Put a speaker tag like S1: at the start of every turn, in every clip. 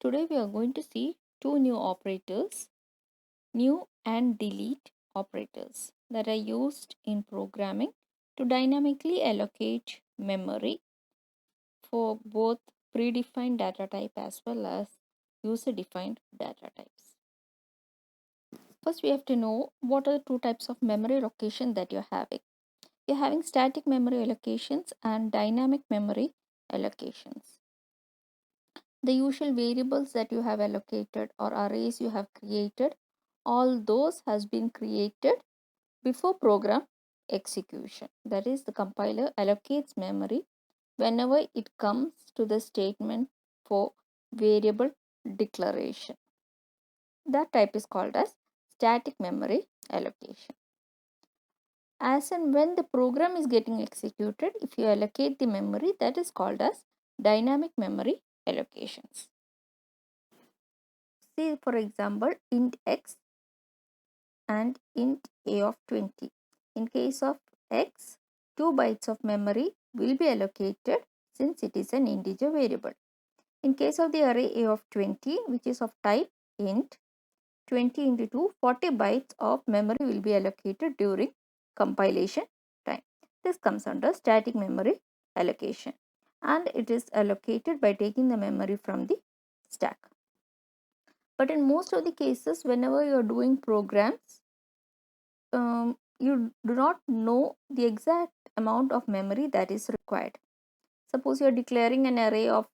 S1: Today we are going to see two new operators, new and delete operators that are used in programming to dynamically allocate memory for both predefined data type as well as user defined data types. First we have to know what are the two types of memory allocation that you're having. You're having static memory allocations and dynamic memory allocations. The usual variables that you have allocated or arrays you have created, all those has been created before program execution. That is, the compiler allocates memory whenever it comes to the statement for variable declaration. That type is called as static memory allocation. As and when the program is getting executed, if you allocate the memory, that is called as dynamic memory allocations. See, for example, int x and int a of 20. In case of x, 2 bytes of memory will be allocated since it is an integer variable. In case of the array a of 20, which is of type int, 20 into 2, 40 bytes of memory will be allocated during compilation time. This comes under static memory allocation, and it is allocated by taking the memory from the stack. But in most of the cases, whenever you are doing programs, you do not know the exact amount of memory that is required. Suppose you are declaring an array of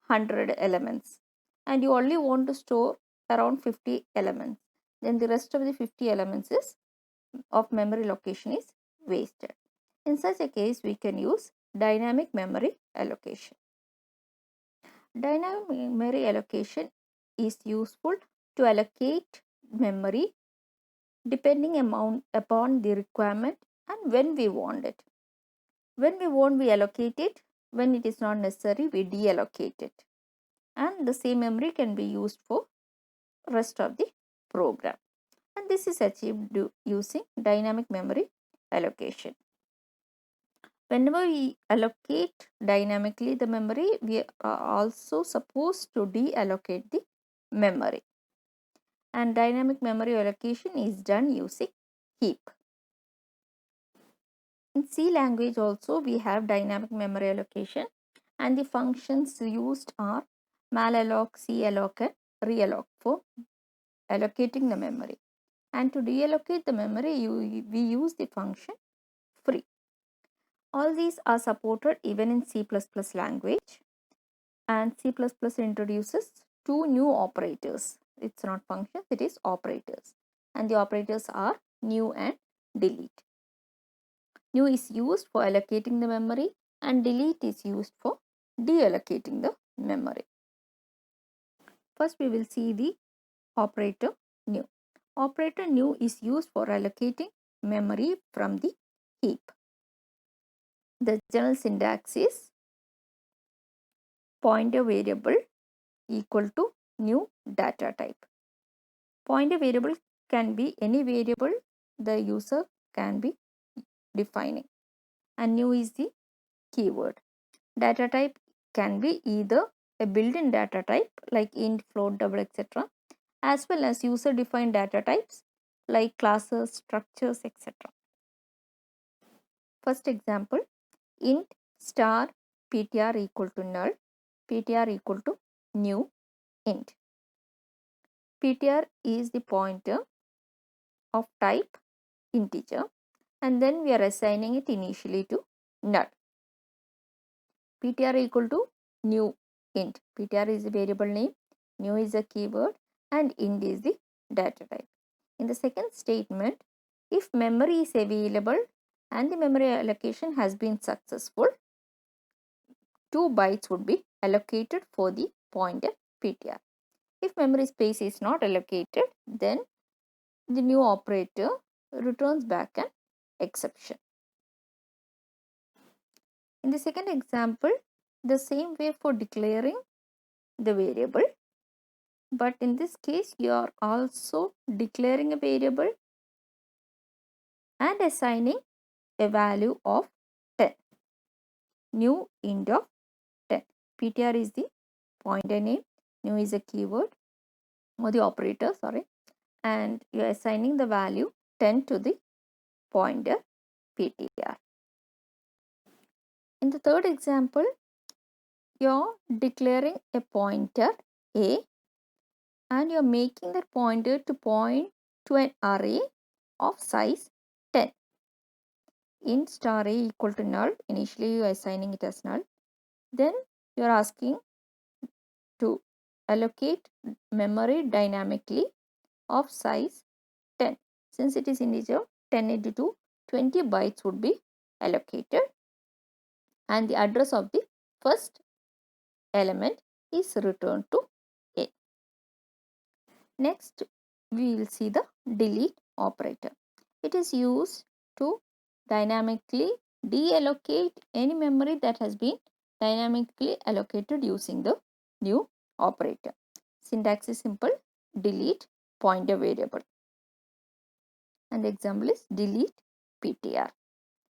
S1: 100 elements and you only want to store around 50 elements. Then the rest of the 50 elements of memory location is wasted. In such a case, we can use dynamic memory allocation. Dynamic memory allocation is useful to allocate memory depending upon the requirement and when we want it. When we want, we allocate it. When it is not necessary, we deallocate it. And the same memory can be used for rest of the program. And this is achieved using dynamic memory allocation. Whenever we allocate dynamically the memory, we are also supposed to deallocate the memory. And dynamic memory allocation is done using heap. In C language also we have dynamic memory allocation, and the functions used are malloc, calloc and realloc for allocating the memory. And to deallocate the memory, we use the function free. All these are supported even in C++ language, and C++ introduces two new operators. It's not functions, it is operators, and the operators are new and delete. New is used for allocating the memory and delete is used for deallocating the memory. First we will see the operator new. Operator new is used for allocating memory from the heap. The general syntax is pointer variable equal to new data type. Pointer variable can be any variable the user can be defining, and new is the keyword. Data type can be either a built-in data type like int, float, double, etc., as well as user-defined data types like classes, structures, etc. First example, int star ptr equal to null, ptr equal to new int. Ptr is the pointer of type integer, and then we are assigning it initially to null. Ptr equal to new int. Ptr is the variable name, new is a keyword, and int is the data type. In the second statement, if memory is available and the memory allocation has been successful, 2 bytes would be allocated for the pointer ptr. If memory space is not allocated, then the new operator returns back an exception. In the second example, the same way for declaring the variable, but in this case you are also declaring a variable and assigning a value of 10, new int of 10. Ptr is the pointer name, New is a keyword or the operator, sorry, and you are assigning the value 10 to the pointer ptr. In the third example, you are declaring a pointer a and you are making that pointer to point to an array of size 10. Int star a equal to null. Initially you are assigning it as null. Then you are asking to allocate memory dynamically of size 10. Since it is integer, 10 into 2, 20 bytes would be allocated, and the address of the first element is returned to A. Next, we will see the delete operator. It is used to dynamically deallocate any memory that has been dynamically allocated using the new operator. Syntax is simple: delete pointer variable, and the example is delete ptr,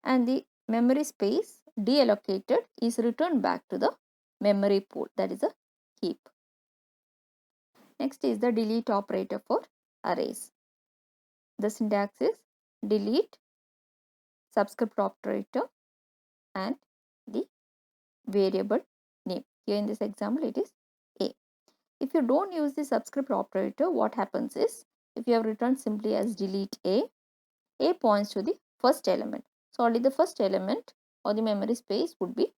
S1: and the memory space deallocated is returned back to the memory pool, that is a heap. Next is the delete operator for arrays. The syntax is delete subscript operator and the variable name. Here in this example it is A. If you don't use the subscript operator, what happens is, if you have written simply as delete A points to the first element. So only the first element or the memory space would be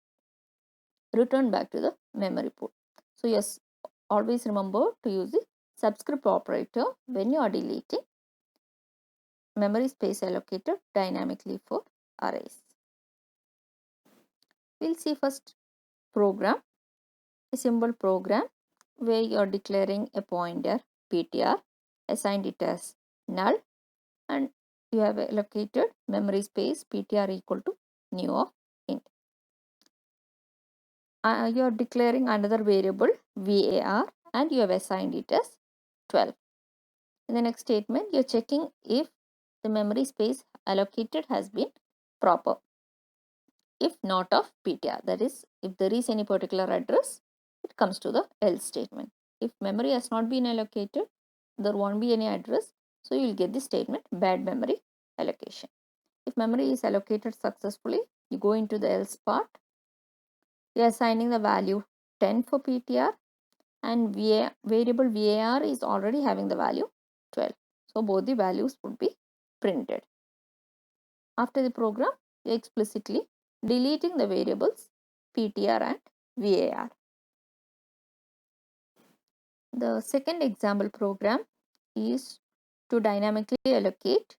S1: returned back to the memory pool. So yes, always remember to use the subscript operator when you are deleting memory space allocated dynamically for arrays. We'll see first program, a simple program where you are declaring a pointer ptr, assigned it as null, and you have allocated memory space ptr equal to new of int. You are declaring another variable var and you have assigned it as 12. In the next statement, you are checking if the memory space allocated has been proper. If not of ptr, that is, if there is any particular address, it comes to the else statement. If memory has not been allocated, there won't be any address, so you will get the statement bad memory allocation. If memory is allocated successfully, you go into the else part. You are assigning the value 10 for ptr, and variable var is already having the value 12. So both the values would be printed. After the program, you are explicitly deleting the variables ptr and var. The second example program is to dynamically allocate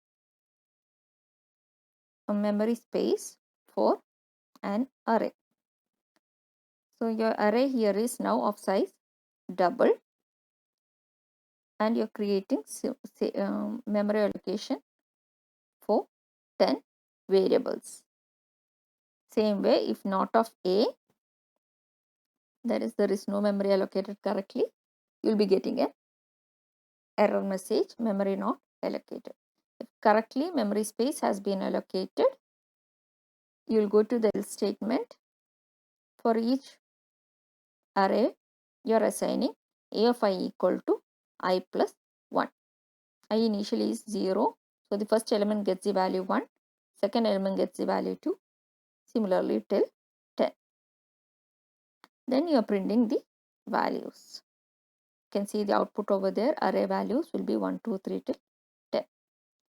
S1: a memory space for an array. So your array here is now of size double, and you're creating memory allocation for 10 variables. Same way, if not of A, that is, there is no memory allocated correctly, you'll be getting an error message, memory not allocated. If correctly memory space has been allocated, you'll go to the else statement. For each array, you're assigning a of I equal to I plus 1. I initially is 0, so the first element gets the value 1, second element gets the value 2, similarly till 10. Then you are printing the values. You can see the output over there. Array values will be 1, 2, 3 till 10.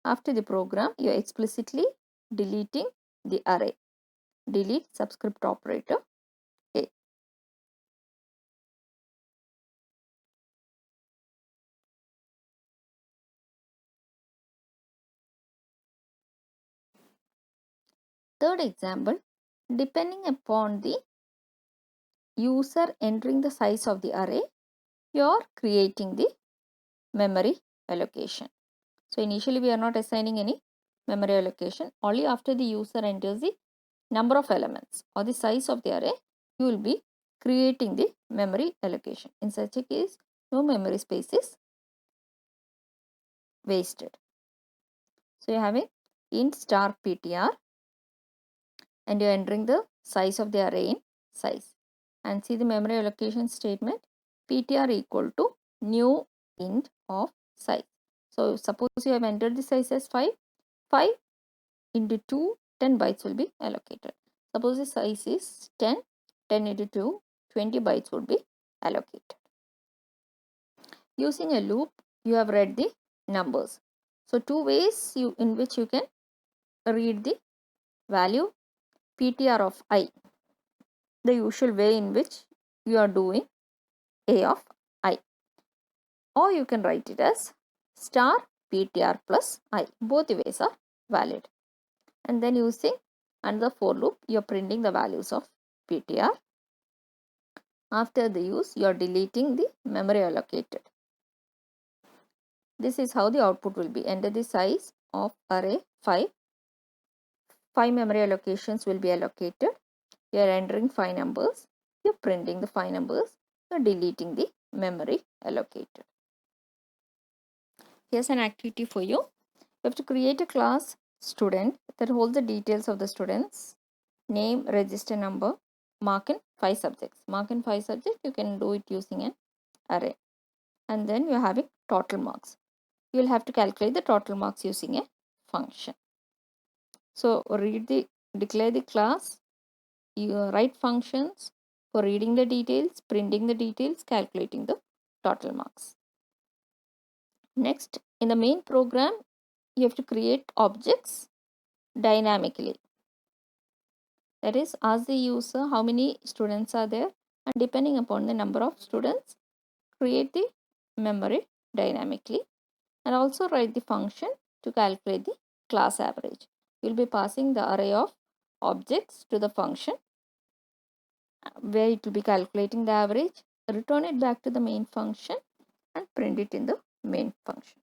S1: After the program, you are explicitly deleting the array. Delete subscript operator A. Third example, depending upon the user entering the size of the array, you are creating the memory allocation. So initially we are not assigning any memory allocation. Only after the user enters the number of elements or the size of the array, you will be creating the memory allocation. In such a case, no memory space is wasted. So you are having int star ptr and you are entering the size of the array in size. And see the memory allocation statement. ptr equal to new int of size. So suppose you have entered the size as 5, 5 into 2, 10 bytes will be allocated. Suppose the size is 10, 10 into 2, 20 bytes would be allocated. Using a loop, you have read the numbers. So two ways in which you can read the value ptr of I, the usual way in which you are doing a of I, or you can write it as star ptr plus I. Both ways are valid. And then using another for loop, you are printing the values of ptr. After the use, you are deleting the memory allocated. This is how the output will be. Enter the size of array 5. 5 memory allocations will be allocated. You are entering 5 numbers. You are printing the 5 numbers. You are deleting the memory allocated. Here's an activity for you. You have to create a class student that holds the details of the students, name, register number, mark in 5 subjects. Mark in 5 subjects, you can do it using an array. And then you are having total marks. You will have to calculate the total marks using a function. So declare the class, you write functions for reading the details, printing the details, calculating the total marks. Next, in the main program, you have to create objects dynamically. That is, ask the user how many students are there, and depending upon the number of students, create the memory dynamically, and also write the function to calculate the class average. You will be passing the array of objects to the function where it will be calculating the average, return it back to the main function and print it in the main function.